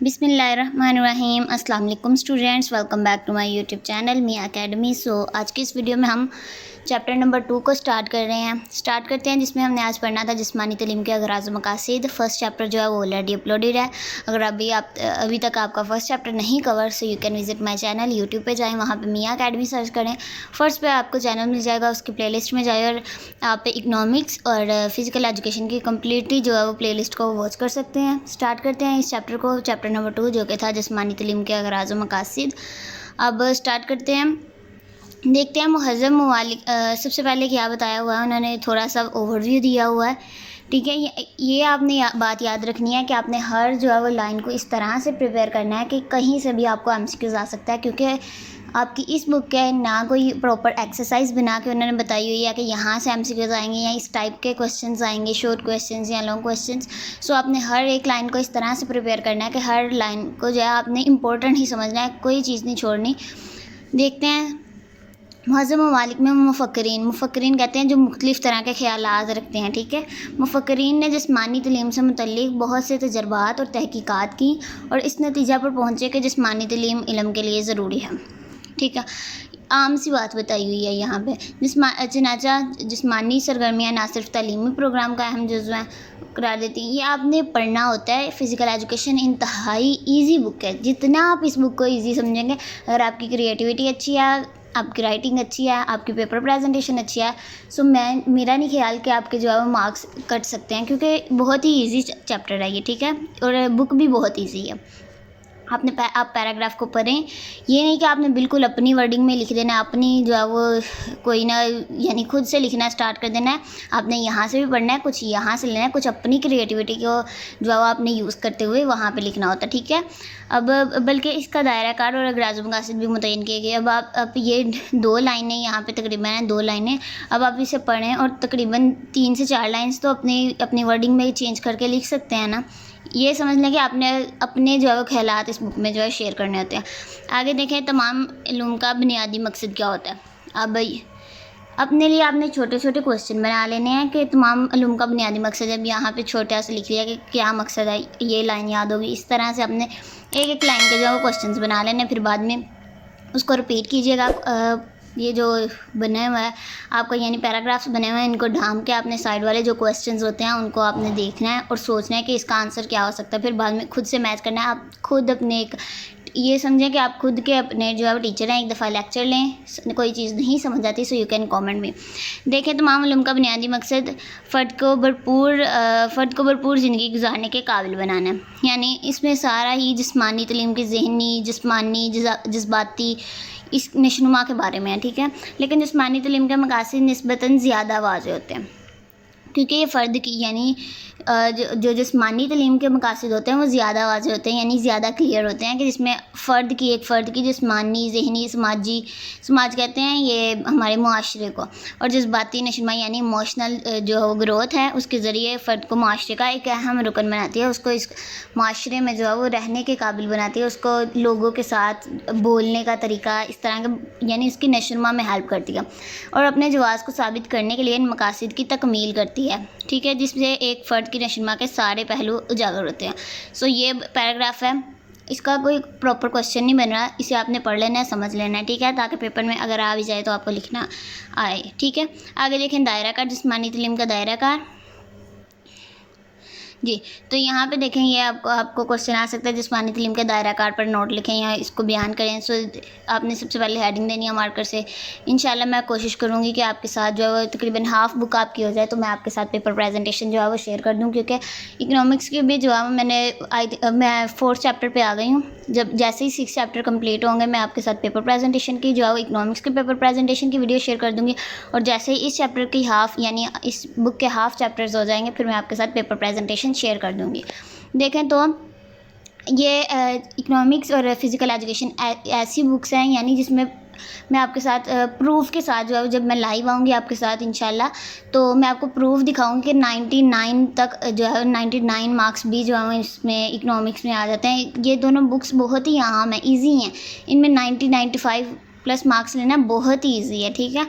बिस्मिल्लाहिर्रहमानिर्रहीम। अस्सलाम वालेकुम students, welcome back to my YouTube channel Miyan academy. आज की इस वीडियो में हम चैप्टर नंबर 2 को स्टार्ट कर रहे हैं। स्टार्ट करते हैं, जिसमें हमने आज पढ़ना था जिस्मानी तालीम के अगराज़ व मकासिद। फर्स्ट चैप्टर जो है वो ऑलरेडी अपलोडेड है। अगर अभी तक आपका फर्स्ट चैप्टर नहीं cover, so you can visit my channel. YouTube पे जाएँ, वहाँ पे मियां अकेडमी सर्च करें, फर्स्ट पे आपको चैनल मिल जाएगा, उसकी प्लेलिस्ट में जाए और आप इकनॉमिक्स और फिज़िकल एजुकेशन की कम्प्लीटली जो है वो प्लेलिस्ट को वॉच कर सकते हैं। स्टार्ट करते हैं इस चैप्टर को, चैप्टर नंबर 2 जो कि था जिस्मानी तालीम के अगराज़ व मकासिद। अब स्टार्ट करते हैं, देखते हैं मुहज़्ज़म ममालिक। सबसे पहले क्या बताया हुआ है, उन्होंने थोड़ा सा ओवरव्यू दिया हुआ है। ठीक है, ये आपने बात याद रखनी है कि आपने हर जो है वो लाइन को इस तरह से प्रिपेयर करना है कि कहीं से भी आपको एमसीक्यूज़ आ सकता है, क्योंकि आपकी इस बुक के ना कोई प्रॉपर एक्सरसाइज बना के उन्होंने बताई हुई है कि यहाँ से एमसीक्यूज़ आएंगे या इस टाइप के क्वेश्चंस आएंगे, शॉर्ट क्वेश्चंस या लॉन्ग क्वेश्चंस। सो आपने हर एक लाइन को इस तरह से प्रिपेयर करना है कि हर लाइन को जो है आपने इंपॉर्टेंट ही समझना है, कोई चीज़ नहीं छोड़नी। देखते हैं, मुहज़्ज़म ममालिक में मुफ़क्किरीन कहते हैं जो मुख्तलिफ़ तरह के ख़यालात रखते हैं। ठीक है, मुफ़क्किरीन ने जिस्मानी तालीम से मुतल्लिक़ बहुत से तजर्बात और तहक़ीक़ात की और इस नतीजा पर पहुँचे कि जिस्मानी तालीम इल्म के लिए ज़रूरी है। ठीक है, आम सी बात बताई हुई है यहाँ पे। चनाचा जिस्मानी सरगर्मियाँ ना सिर्फ तालीमी प्रोग्राम का अहम जुज़्व हैं करार देती हैं, ये आपने पढ़ना होता है। फ़िज़िकल एजुकेशन इंतहाई ईजी बुक है। जितना आप इस बुक को ईजी समझेंगे, अगर आपकी क्रिएटिविटी अच्छी है, आपकी राइटिंग अच्छी है, आपकी पेपर प्रेजेंटेशन अच्छी है, सो मेरा नहीं ख्याल कि आपके जो है वो मार्क्स कट सकते हैं, क्योंकि बहुत ही इजी चैप्टर है ये। ठीक है, और बुक भी बहुत इजी है। आप पैराग्राफ को पढ़ें, ये नहीं कि आपने बिल्कुल अपनी वर्डिंग में लिख देना है, अपनी जो है वो कोई ना यानी खुद से लिखना स्टार्ट कर देना है। आपने यहाँ से भी पढ़ना है, कुछ यहाँ से लेना है, कुछ अपनी क्रिएटिविटी को जो है वो आपने यूज़ करते हुए वहाँ पे लिखना होता है। ठीक है, अब बल्कि इसका दायरा कार और अगराज़ व मकासिद भी मुतय्यन किए गए। अब ये 2 लाइनें यहाँ पे तकरीबन हैं, 2 लाइनें। अब आप इसे पढ़ें और तकरीबन 3 से 4 लाइन्स तो अपनी वर्डिंग में चेंज करके लिख सकते हैं ना। ये समझ लें कि आपने अपने जो है वो ख़यालात इस बुक में जो है शेयर करने होते हैं। आगे देखें, तमाम इल्म का बुनियादी मकसद क्या होता है। अब अपने लिए आपने छोटे छोटे क्वेश्चन बना लेने हैं कि तमाम इल्म का बुनियादी मकसद है। अब यहाँ पे छोटा सा लिख लिया कि क्या मकसद है, ये लाइन याद होगी। इस तरह से आपने एक एक लाइन के जो है वो क्वेश्चन बना लेने, फिर बाद में उसको रिपीट कीजिएगा। ये जो बने हुए हैं आपका यानी पैराग्राफ्स बने हुए हैं, इनको ढाम के आपने साइड वाले जो क्वेश्चंस होते हैं उनको आपने देखना है और सोचना है कि इसका आंसर क्या हो सकता है। फिर बाद में खुद से मैच करना है। आप खुद अपने एक ये समझें कि आप खुद के अपने जो है वो टीचर हैं। एक दफ़ा लेक्चर लें, कोई चीज़ नहीं समझ आती सो यू कैन कमेंट में। देखें, तमाम इल्म का बुनियादी मकसद फ़र्द को भरपूर ज़िंदगी गुजारने के काबिल बनाना है। यानी इसमें सारा ही जिस्मानी तालीम की ज़हनी, जिस्मानी, जज्बाती इस नशोनुमा के बारे में है। ठीक है, लेकिन जिस्मानी तालीम के मकासद निस्बतन ज़्यादा वाज़ेह होते हैं, क्योंकि ये फ़र्द की यानी जो जिस्मानी तालीम के मकासद होते हैं वो ज़्यादा वाज़ेह होते हैं, यानी ज़्यादा क्लियर होते हैं कि जिसमें एक फ़र्द की जिस्मानी, ज़हनी, समाज कहते हैं ये हमारे मुआशरे को, और जज्बाती नशोनुमा यानी इमोशनल जो ग्रोथ है उसके ज़रिए फ़र्द को माशरे का एक अहम रुकन बनाती है। उसको इस माशरे में जो है वो रहने के काबिल बनाती है। उसको लोगों के साथ बोलने का तरीका इस तरह का यानी उसकी नशोनुमा में हेल्प करती है और अपने जवाज़ को साबित करने के लिए इन मकासद की तकमील करती है। ठीक है, जिससे एक फ़र्द की नशोनुमा के सारे पहलू उजागर होते हैं। सो ये पैराग्राफ है, इसका कोई प्रॉपर क्वेश्चन नहीं बन रहा, इसे आपने पढ़ लेना है, समझ लेना है। ठीक है, ताकि पेपर में अगर आ भी जाए तो आपको लिखना आए। ठीक है, आगे देखें, दायरा कार, जिस्मानी तालीम का दायरा कार जी। तो यहाँ पे देखें, ये आपको क्वेश्चन आ सकता है, जिस्मानी तालीम के दायरा कार पर नोट लिखें या इसको बयान करें। सो आपने सबसे पहले हेडिंग देनी है मार्कर से। इंशाल्लाह मैं कोशिश करूँगी कि आपके साथ जो है वो तकरीबन हाफ़ बुक आपकी हो जाए, तो मैं आपके साथ पेपर प्रेजेंटेशन जो है वो शेयर कर दूँ, क्योंकि इकनॉमिक्स की भी जो है मैं 4th चैप्टर पर आ गई हूँ। जब जैसे ही 6 चैप्टर कंप्लीट होंगे, मैं आपके साथ पेपर प्रेजेंटेशन की जो है इकनॉमिक्स के पेपर प्रेजेंटेशन की वीडियो शेयर कर दूँगी, और जैसे ही इस चैप्टर की हाफ़ यानी इस बुक के हाफ़ चैप्टर्स हो जाएंगे, फिर मैं आपके साथ पेपर प्रेजेंटेशन शेयर कर दूँगी। देखें तो ये इकनॉमिक्स और फिज़िकल एजुकेशन ऐसी बुक्स हैं यानी जिसमें मैं आपके साथ प्रूफ के साथ जो है जब मैं लाइव आऊँगी आपके साथ इंशाल्लाह, तो मैं आपको प्रूफ दिखाऊंगी कि 99 तक जो है 99 मार्क्स भी जो है इसमें इकनॉमिक्स में आ जाते हैं। ये दोनों बुक्स बहुत ही आम हैं, ईजी हैं, इनमें 95 मार्क्स लेना बहुत ही ईजी है। ठीक है,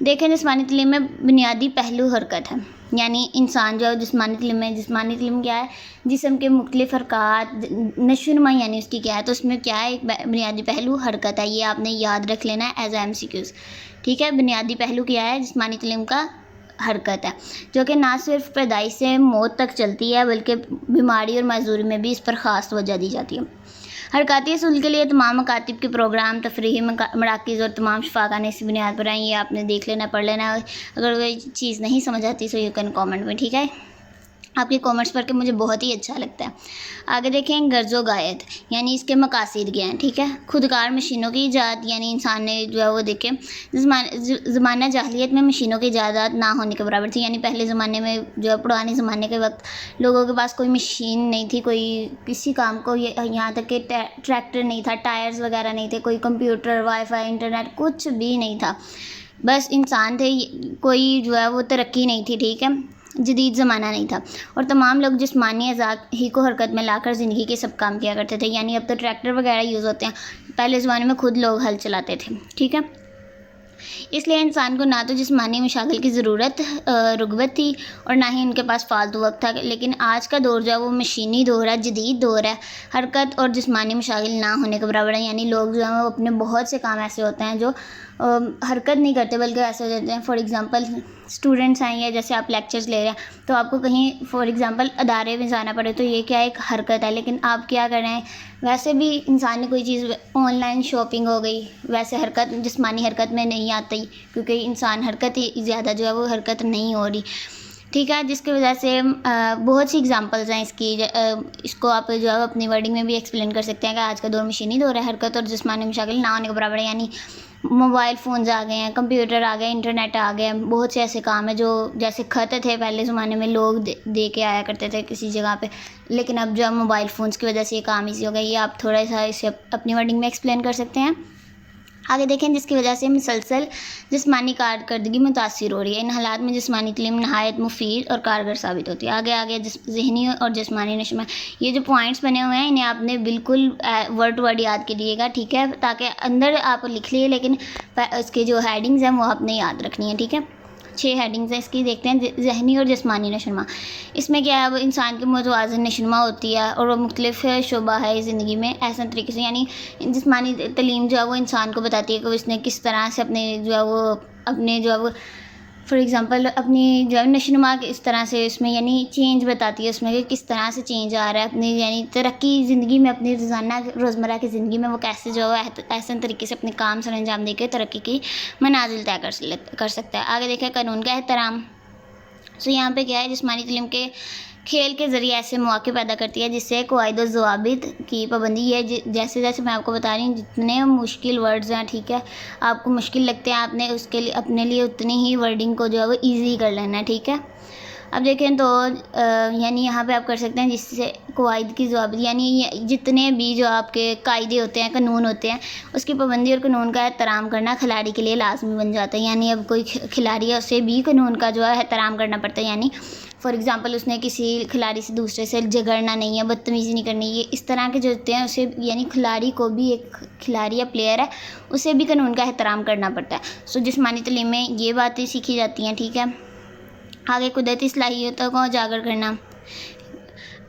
देखें, जिस्मानी तालीम में बुनियादी पहलू हरकत है। यानी इंसान जो है जिस्मानी तलीम है। जिस्मानी तलीम क्या है, जिस्म के मुख्तलिफ हरकात नशोनुमा यानी उसकी क्या है, तो उसमें क्या है, एक बुनियादी पहलू हरकत है। ये आपने याद रख लेना है एज MCQs, ठीक है। बुनियादी पहलू क्या है, जिस्मानी तलीम का हरकत है, जो कि ना सिर्फ पैदाइश से मौत तक चलती है बल्कि बीमारी और माजूरी में भी इस पर ख़ास तवज्जो दी जाती है। हरकती असूल के लिए तमाम मकातिब के प्रोग्राम, तफरीही मराकिज़ और तमाम शफ़ाखाने इसी बुनियाद पर हैं। ये आपने देख लेना, पढ़ लेना। अगर कोई चीज़ नहीं समझ आती तो यू कैन कॉमेंट में, ठीक है। आपके कमेंट्स पढ़ के मुझे बहुत ही अच्छा लगता है। आगे देखें, गर्ज़ो गायत यानी इसके मकासद क्या हैं, ठीक है। खुदकार मशीनों की ईजाद, यानी इंसान ने जो है वो देखें ज़माना जाहिलियत में मशीनों की ईजाद ना होने के बराबर थी। यानी पहले ज़माने में जो है पुराने ज़माने के वक्त लोगों के पास कोई मशीन नहीं थी, कोई किसी काम को, यहाँ तक कि ट्रैक्टर नहीं था, टायर्स वगैरह नहीं थे, कोई कंप्यूटर, वाईफाई, इंटरनेट कुछ भी नहीं था। बस इंसान थे, कोई जो है वो तरक्की नहीं थी, ठीक है। जदीद ज़माना नहीं था और तमाम लोग जिस्मानी अज़ा ही को हरकत में लाकर ज़िंदगी के सब काम किया करते थे। यानी अब तो ट्रैक्टर वगैरह यूज़ होते हैं, पहले ज़माने में खुद लोग हल चलाते थे, ठीक है। इसलिए इंसान को ना तो जिस्मानी मशागिल की ज़रूरत रुग़बत थी और ना ही उनके पास फालतू वक्त था। लेकिन आज का दौर जो है वो मशीनी दौर है, जदीद दौर है। हरकत और जिस्मानी मशागिल ना होने के बराबर है। यानी लोग जो है वो अपने बहुत से काम ऐसे होते हैं जो हरकत नहीं करते बल्कि ऐसे हो जाते हैं। फॉर एग्ज़ाम्पल स्टूडेंट्स हैं, या जैसे आप लेक्चर्स ले रहे हैं तो आपको कहीं फॉर एग्ज़ाम्पल अदारे में जाना पड़े तो ये क्या एक हरकत है, लेकिन आप क्या कर रहे हैं। वैसे भी इंसान ने कोई चीज़ ऑनलाइन शॉपिंग हो गई, वैसे हरकत जिस्मानी हरकत में नहीं आती क्योंकि इंसान हरकत ही ज़्यादा जो है वो हरकत नहीं हो रही, ठीक है। जिसकी वजह से बहुत सी एग्जांपल्स हैं इसकी। इसको आप जो है अपनी वर्डिंग में भी एक्सप्लेन कर सकते हैं कि आज का दौर मशीनी दौर है, हरकत और जिस्मानी मशागिल ना होने के बराबर है। यानी मोबाइल फ़ोन्स आ गए हैं, कंप्यूटर आ गए, इंटरनेट आ गए हैं, बहुत से ऐसे काम हैं जो जैसे ख़त थे पहले ज़माने में लोग दे के आया करते थे किसी जगह पे, लेकिन अब जो मोबाइल फ़ोन्स की वजह से ये काम ईजी हो गया। ये आप थोड़ा सा इसे अपनी वर्डिंग में एक्सप्लेन कर सकते हैं। आगे देखें, जिसकी वजह से मुसलसल जिस्मानी कारकर्दगी मुतासिर हो रही है। इन हालात में जिस्मानी तालीम नहायत मुफीद और कारगर साबित होती है। आगे ज़हनी और जिस्मानी नशो, ये जो पॉइंट्स बने हुए हैं इन्हें आपने बिल्कुल वर्ड टू वर्ड याद करिएगा, ठीक है, ताकि अंदर आप लिख लिए लेकिन इसके जो हेडिंग्स हैं वो आपने याद रखनी है, ठीक है। 6 हेडिंग्स हैं इसकी। देखते हैं, ज़हनी और जिस्मानी नशोनुमा। इसमें क्या है, वो इंसान की मुतवाज़िन नशोनुमा होती है और वो मुख्तलिफ शोबा है ज़िंदगी में ऐसा तरीके से। यानी जिस्मानी तालीम जो है वो इंसान को बताती है कि उसने किस तरह से अपने जो है वो फॉर एग्ज़ाम्पल अपनी जो है नशोनुमा इस तरह से उसमें यानी चेंज बताती है उसमें कि किस तरह से चेंज आ रहा है अपनी यानी तरक्की ज़िंदगी में, अपनी रोज़मर्रा की ज़िंदगी में वो कैसे जो है ऐसे तरीके से अपने काम सर अंजाम देकर तरक्की की मनाजिल तय कर सकता है। आगे देखें, कानून का एहतराम। सो यहाँ पे क्या है, जिस्मानी तालीम के खेल के ज़रिए ऐसे मौके पैदा करती है जिससे क़वाइद और ज़वाबित की पाबंदी है। जैसे जैसे मैं आपको बता रही हूँ, जितने मुश्किल वर्ड्स हैं, ठीक है, आपको मुश्किल लगते हैं, आपने उसके लिए अपने लिए उतनी ही वर्डिंग को जो है वो ईजी कर लेना है, ठीक है। अब देखें तो यानी यहाँ पे आप कर सकते हैं जिससे क़वाइद की ज़वाबित यानी जितने भी जो आपके कायदे होते हैं, कानून होते हैं, उसकी पाबंदी और कानून का एहतराम करना खिलाड़ी के लिए लाजमी बन जाता है। यानी अब कोई खिलाड़ी है उसे भी कानून का जो है एहतराम करना पड़ता है। यानी फॉर एग्ज़ाम्पल उसने किसी खिलाड़ी से दूसरे से झगड़ना नहीं है, बदतमीज़ी नहीं करनी, ये इस तरह के जो होते हैं उसे यानी खिलाड़ी को भी, एक खिलाड़ी या प्लेयर है उसे भी कानून का एहतराम करना पड़ता है। सो जिस्मानी तालीम में ये बातें सीखी जाती हैं, ठीक है। आगे कुदरती सलाहियतों को उजागर करना।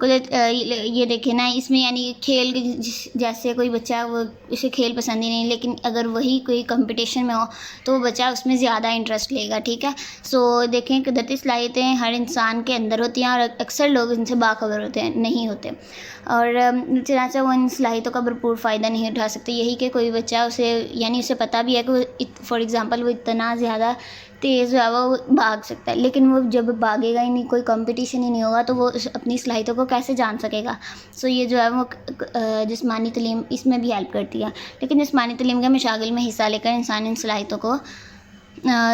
ये देखें ना, इसमें यानी खेल जैसे कोई बच्चा वो उसे खेल पसंद ही नहीं, लेकिन अगर वही कोई कंपटीशन में हो तो वो बच्चा उसमें ज़्यादा इंटरेस्ट लेगा, ठीक है। सो देखें, कुदरती सलाहियतें हर इंसान के अंदर होती हैं और अक्सर लोग इनसे बाखबर होते हैं नहीं होते और चनाचा वो इन सलाहियतों का भरपूर फ़ायदा नहीं उठा सकते। यही कि कोई बच्चा उसे यानी उसे पता भी है कि फॉर एग्ज़ाम्पल वो इतना ज़्यादा तेज़ जो है वो भाग सकता है, लेकिन वो जब भागेगा ही नहीं, कोई कंपटीशन ही नहीं होगा तो वो अपनी सलाहियतों को कैसे जान सकेगा। सो ये जो है वो जिस्मानी तालीम इसमें भी हेल्प करती है। लेकिन जिस्मानी तालीम के मशागिल में हिस्सा लेकर इंसान इन सलाहियतों को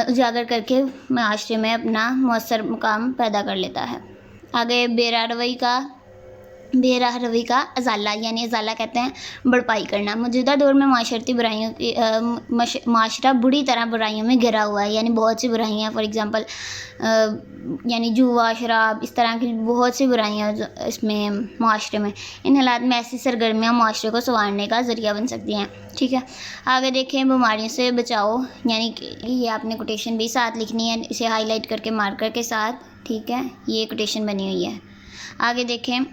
उजागर करके माशरे में अपना मौसर मुकाम पैदा कर लेता है। आगे बेराह रवई का अजाला यानी अजाला कहते हैं भरपाई करना। मौजूदा दौर में माशरती बुराइयों की माशरा बुरी तरह बुराइयों में घिरा हुआ है। यानी बहुत सी बुराइयाँ, फॉर एग्ज़ाम्पल यानी जुआ, शराब, इस तरह की बहुत सी बुराइयाँ इसमें माशरे में। इन हालात में ऐसी सरगर्मियाँ माशरे को संवारने का ज़रिया बन सकती हैं, ठीक है। आगे देखें, बीमारियों से बचाओ, यानी कि ये आपने कोटेशन भी साथ लिखनी है, इसे हाईलाइट करके मार्कर के साथ ठीक है, ये कोटेशन बनी हुई है। आगे देखें,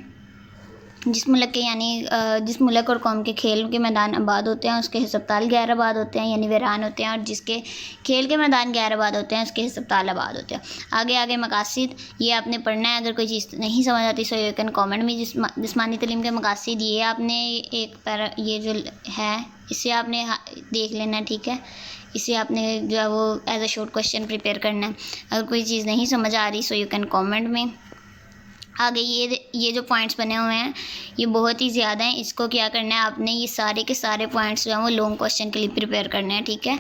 जिस मुल्क के यानी जिस मुल्क और कौम के खेल के मैदान आबाद होते हैं उसके हस्पताल गैर आबाद होते हैं यानी वीरान होते हैं, और जिसके खेल के मैदान गैर आबाद होते हैं उसके हस्पताल आबाद होते हैं। आगे मकासिद, ये आपने पढ़ना है। अगर कोई चीज़ नहीं समझ आती सो यू कैन कॉमेंट में। जिस्मानी तालीम के मकासिद, ये आपने ये जो है इसे आपने देख लेना है, ठीक है। इसे आपने जो है वो as a short question prepare करना है। अगर कोई चीज़ नहीं समझ आ रही सो यू कैन कॉमेंट में। आगे ये जो पॉइंट्स बने हुए हैं ये बहुत ही ज़्यादा हैं। इसको क्या करना है, आपने ये सारे के सारे पॉइंट्स जो हैं वो लॉन्ग क्वेश्चन के लिए प्रिपेयर करने हैं, ठीक है।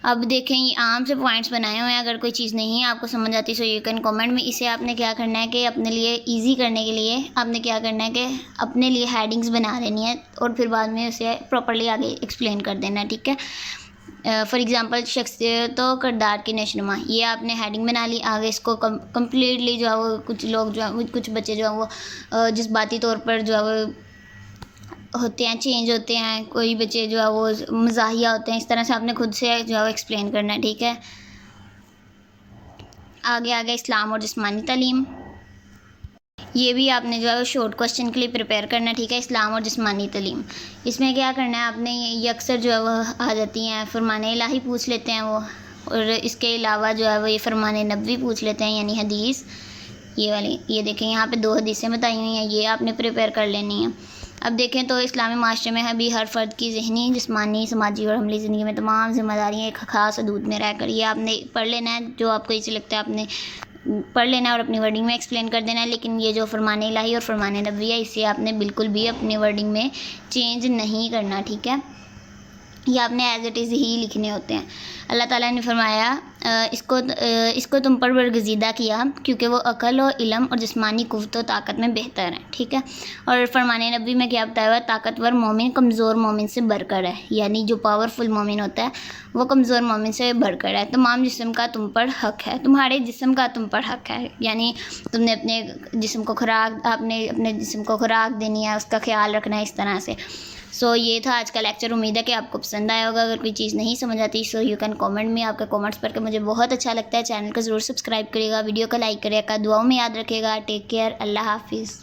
अब देखें, ये आम से पॉइंट्स बनाए हुए हैं। अगर कोई चीज़ नहीं है आपको समझ आती सो यू कैन कमेंट में। इसे आपने क्या करना है कि अपने लिए इजी करने के लिए आपने क्या करना है कि अपने लिए हेडिंग्स बना लेनी है और फिर बाद में उसे प्रॉपर्ली आगे एक्सप्लेन कर देना है, ठीक है। फॉर एग्ज़ाम्पल, शख्सियत और किरदार की नशनुमा, ये आपने हेडिंग बना ली। आगे इसको कम्प्लीटली जो है वो कुछ लोग जो है कुछ बच्चे जो है वो जज्बाती तौर पर जो है वो होते हैं, चेंज होते हैं। कोई बच्चे जो है वो मज़ाहिया होते हैं। इस तरह से आपने खुद से जो है वो एक्सप्लेन करना है, ठीक है। आगे इस्लाम और जिस्मानी तालीम, ये भी आपने जो है शॉर्ट क्वेश्चन के लिए प्रिपेयर करना है, ठीक है। इस्लाम और जिस्मानी तालीम, इसमें क्या करना है आपने, ये अक्सर जो है वो आ जाती हैं। फरमाने इलाही पूछ लेते हैं वो, और इसके अलावा जो है वो ये फरमाने नबवी पूछ लेते हैं यानी हदीस। ये वाली, ये देखें यहाँ पे 2 हदीसें बताई हुई हैं, ये आपने प्रिपेयर कर लेनी है। अब देखें तो इस्लामी माशरे में अभी हर फ़र्द की ज़हनी, जिस्मानी, समाजी और अमली ज़िंदगी में तमाम ज़िम्मेदारियाँ एक ख़ास हदूद में रहकर, ये आपने पढ़ लेना है। जो आपको इसे लगता है आपने पढ़ लेना है और अपनी वर्डिंग में एक्सप्लेन कर देना है। लेकिन ये जो फरमाने इलाही और फरमाने नबवी है इसे आपने बिल्कुल भी अपनी वर्डिंग में चेंज नहीं करना, ठीक है। ये आपने एज इट इज़ ही लिखने होते हैं। अल्लाह ताला ने फरमाया इसको तुम पर बरगज़ीदा किया क्योंकि वो अक़ल और इल्म और जिस्मानी क़ुव्वत और ताकत में बेहतर है, ठीक है। और फरमाने नबी में क्या बताया हुआ, ताकतवर मोमिन कमज़ोर मोमिन से बढ़कर है, यानी जो पावरफुल मोमिन होता है वो कमज़ोर मोमिन से बढ़कर है। तमाम जिस्म का तुम पर हक़ है, तुम्हारे जिस्म का तुम पर हक़ है, यानी तुमने अपने जिस्म को खुराक देनी है, उसका ख्याल रखना है, इस तरह से। सो ये था आज का लेक्चर। उम्मीद है कि आपको पसंद आया होगा। अगर कोई चीज़ नहीं समझ आती सो यू कैन कमेंट में। आपके कमेंट्स पढ़ के मुझे बहुत अच्छा लगता है। चैनल को ज़रूर सब्सक्राइब करिएगा, वीडियो को लाइक करिएगा, दुआओं में याद रखिएगा। टेक केयर, अल्लाह हाफिज़।